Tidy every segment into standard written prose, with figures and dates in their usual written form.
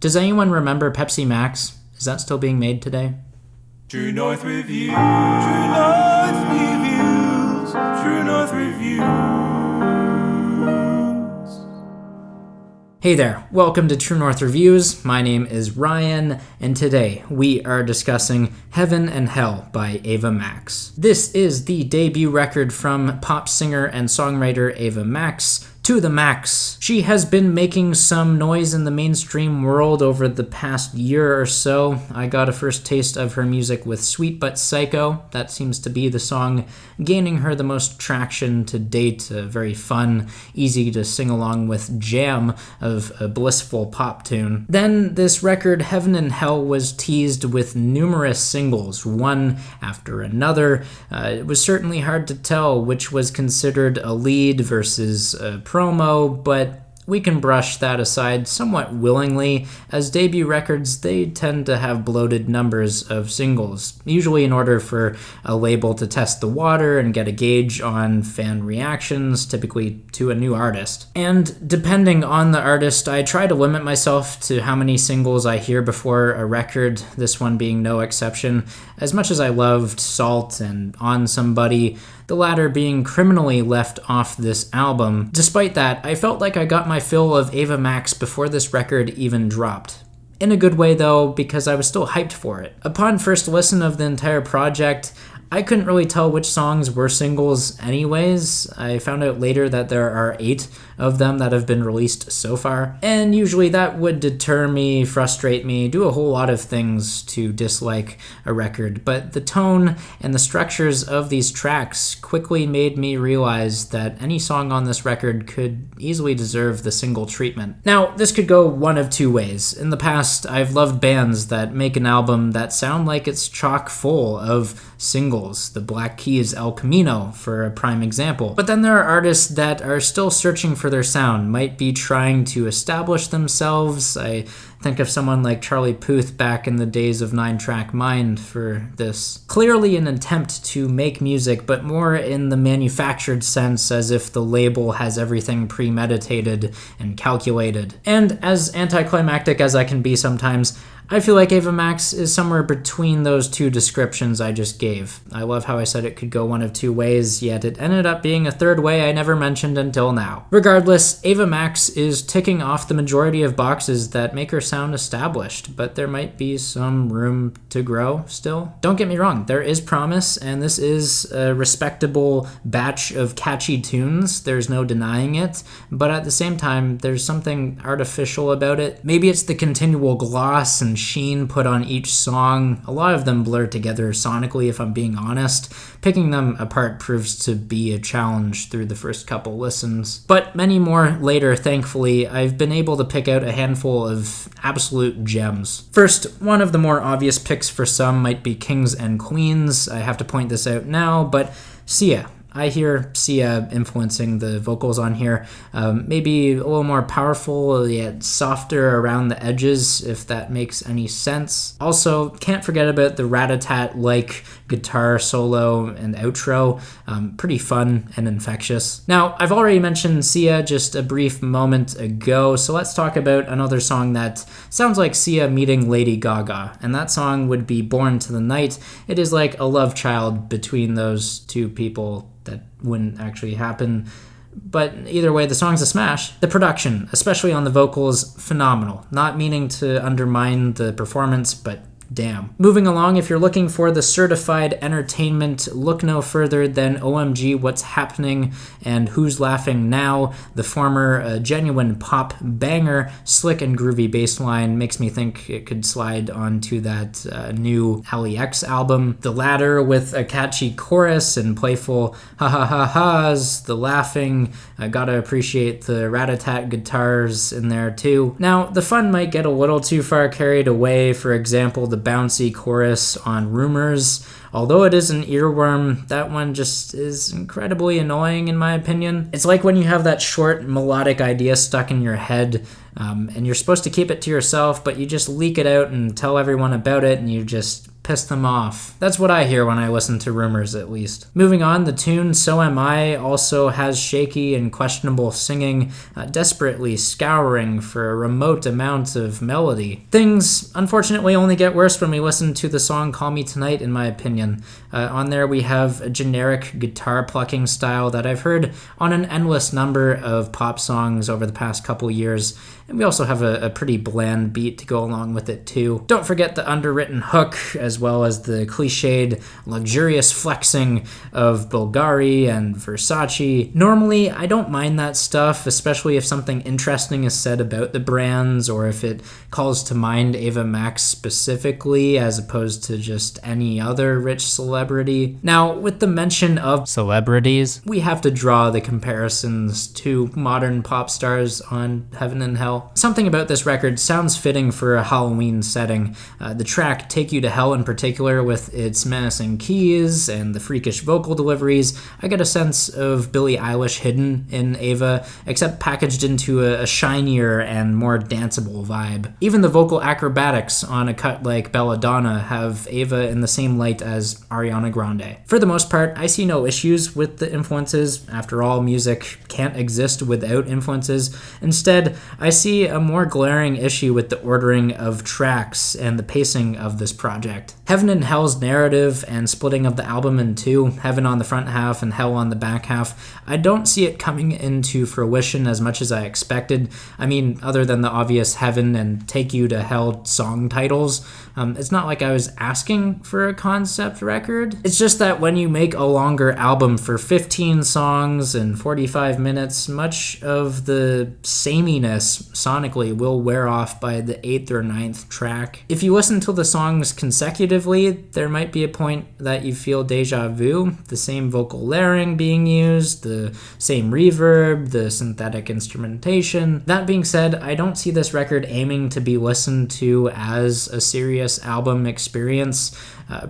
Does anyone remember Pepsi Max? Is that still being made today? True North Reviews, True North Reviews, True North Reviews. Hey there, welcome to True North Reviews. My name is Ryan, and today we are discussing Heaven and Hell by Ava Max. This is the debut record from pop singer and songwriter Ava Max. To the max. She has been making some noise in the mainstream world over the past year or so. I got a first taste of her music with Sweet But Psycho. That seems to be the song gaining her the most traction to date. A very fun, easy to sing along with jam of a blissful pop tune. Then this record, Heaven and Hell, was teased with numerous singles, one after another. It was certainly hard to tell which was considered a lead versus a promo, but we can brush that aside somewhat willingly, as debut records, they tend to have bloated numbers of singles, usually in order for a label to test the water and get a gauge on fan reactions, typically to a new artist. And depending on the artist, I try to limit myself to how many singles I hear before a record, this one being no exception. As much as I loved Salt and On Somebody, the latter being criminally left off this album. Despite that, I felt like I got my fill of Ava Max before this record even dropped. In a good way though, because I was still hyped for it. Upon first listen of the entire project, I couldn't really tell which songs were singles anyways. I found out later that there are 8 of them that have been released so far, and usually that would deter me, frustrate me, do a whole lot of things to dislike a record, but the tone and the structures of these tracks quickly made me realize that any song on this record could easily deserve the single treatment. Now, this could go one of two ways. In the past, I've loved bands that make an album that sound like it's chock full of singles. The Black Keys' El Camino, for a prime example. But then there are artists that are still searching for their sound, might be trying to establish themselves. I think of someone like Charlie Puth back in the days of 9-Track Mind for this. Clearly an attempt to make music, but more in the manufactured sense, as if the label has everything premeditated and calculated. And as anticlimactic as I can be sometimes, I feel like Ava Max is somewhere between those two descriptions I just gave. I love how I said it could go one of two ways, yet it ended up being a third way I never mentioned until now. Regardless, Ava Max is ticking off the majority of boxes that make her sound established, but there might be some room to grow still. Don't get me wrong, there is promise, and this is a respectable batch of catchy tunes. There's no denying it, but at the same time, there's something artificial about it. Maybe it's the continual gloss and sheen put on each song. A lot of them blur together sonically, if I'm being honest. Picking them apart proves to be a challenge through the first couple listens. But many more later, thankfully, I've been able to pick out a handful of absolute gems. First, one of the more obvious picks for some might be Kings and Queens. I have to point this out now, but Sia. I hear Sia influencing the vocals on here, maybe a little more powerful, yet softer around the edges, if that makes any sense. Also, can't forget about the rat-a-tat-like guitar solo and outro, pretty fun and infectious. Now, I've already mentioned Sia just a brief moment ago, so let's talk about another song that sounds like Sia meeting Lady Gaga, and that song would be Born to the Night. It is like a love child between those two people. That wouldn't actually happen, but either way, the song's a smash. The production, especially on the vocals, phenomenal. Not meaning to undermine the performance, but damn. Moving along, if you're looking for the certified entertainment, look no further than OMG What's Happening and Who's Laughing Now. The former, a genuine pop banger, slick and groovy bass line makes me think it could slide onto that new LEX album. The latter with a catchy chorus and playful ha-ha-ha-has, the laughing, I gotta appreciate the rat-a-tat guitars in there too. Now, the fun might get a little too far carried away. For example, the bouncy chorus on Rumors. Although it is an earworm, that one just is incredibly annoying in my opinion. It's like when you have that short melodic idea stuck in your head, and you're supposed to keep it to yourself, but you just leak it out and tell everyone about it, and you just piss them off. That's what I hear when I listen to rumors, at least. Moving on, the tune So Am I also has shaky and questionable singing, desperately scouring for a remote amount of melody. Things, unfortunately, only get worse when we listen to the song Call Me Tonight, in my opinion. On there we have a generic guitar plucking style that I've heard on an endless number of pop songs over the past couple years, and we also have a pretty bland beat to go along with it too. Don't forget the underwritten hook, as well as the cliched, luxurious flexing of Bulgari and Versace. Normally, I don't mind that stuff, especially if something interesting is said about the brands, or if it calls to mind Ava Max specifically, as opposed to just any other rich celebrity. Now, with the mention of celebrities, we have to draw the comparisons to modern pop stars on Heaven and Hell. Something about this record sounds fitting for a Halloween setting. The track Take You to Hell in particular, with its menacing keys and the freakish vocal deliveries, I get a sense of Billie Eilish hidden in Ava, except packaged into a shinier and more danceable vibe. Even the vocal acrobatics on a cut like Belladonna have Ava in the same light as Ariana Grande. For the most part, I see no issues with the influences. After all, music can't exist without influences. Instead, I see a more glaring issue with the ordering of tracks and the pacing of this project. Heaven and Hell's narrative and splitting of the album in two, Heaven on the front half and Hell on the back half, I don't see it coming into fruition as much as I expected. I mean, other than the obvious Heaven and Take You to Hell song titles, it's not like I was asking for a concept record. It's just that when you make a longer album for 15 songs and 45 minutes, much of the sameness sonically will wear off by the 8th or 9th track. If you listen to the songs consecutively, there might be a point that you feel deja vu, the same vocal layering being used, the same reverb, the synthetic instrumentation. That being said, I don't see this record aiming to be listened to as a serious album experience.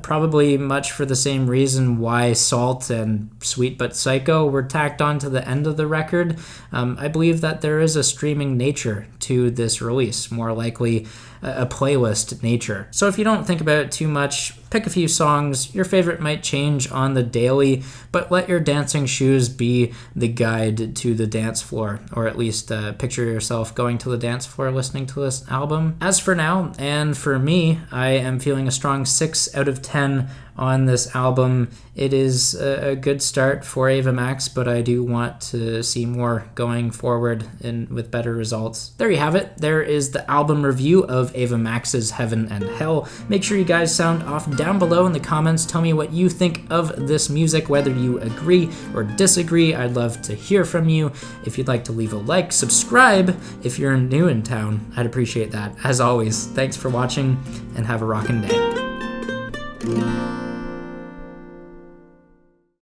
Probably much for the same reason why Salt and Sweet But Psycho were tacked on to the end of the record. I believe that there is a streaming nature to this release, more likely a playlist nature. So if you don't think about it too much, pick a few songs. Your favorite might change on the daily, but let your dancing shoes be the guide to the dance floor, or at least picture yourself going to the dance floor listening to this album. As for now, and for me, I am feeling a strong 6 out of 10 on this album. It is a good start for Ava Max, but I do want to see more going forward and with better results. There you have it. There is the album review of Ava Max's Heaven and Hell. Make sure you guys sound off down below in the comments. Tell me what you think of this music, whether you agree or disagree. I'd love to hear from you. If you'd like to leave a like, subscribe if you're new in town. I'd appreciate that. As always, thanks for watching and have a rockin' day.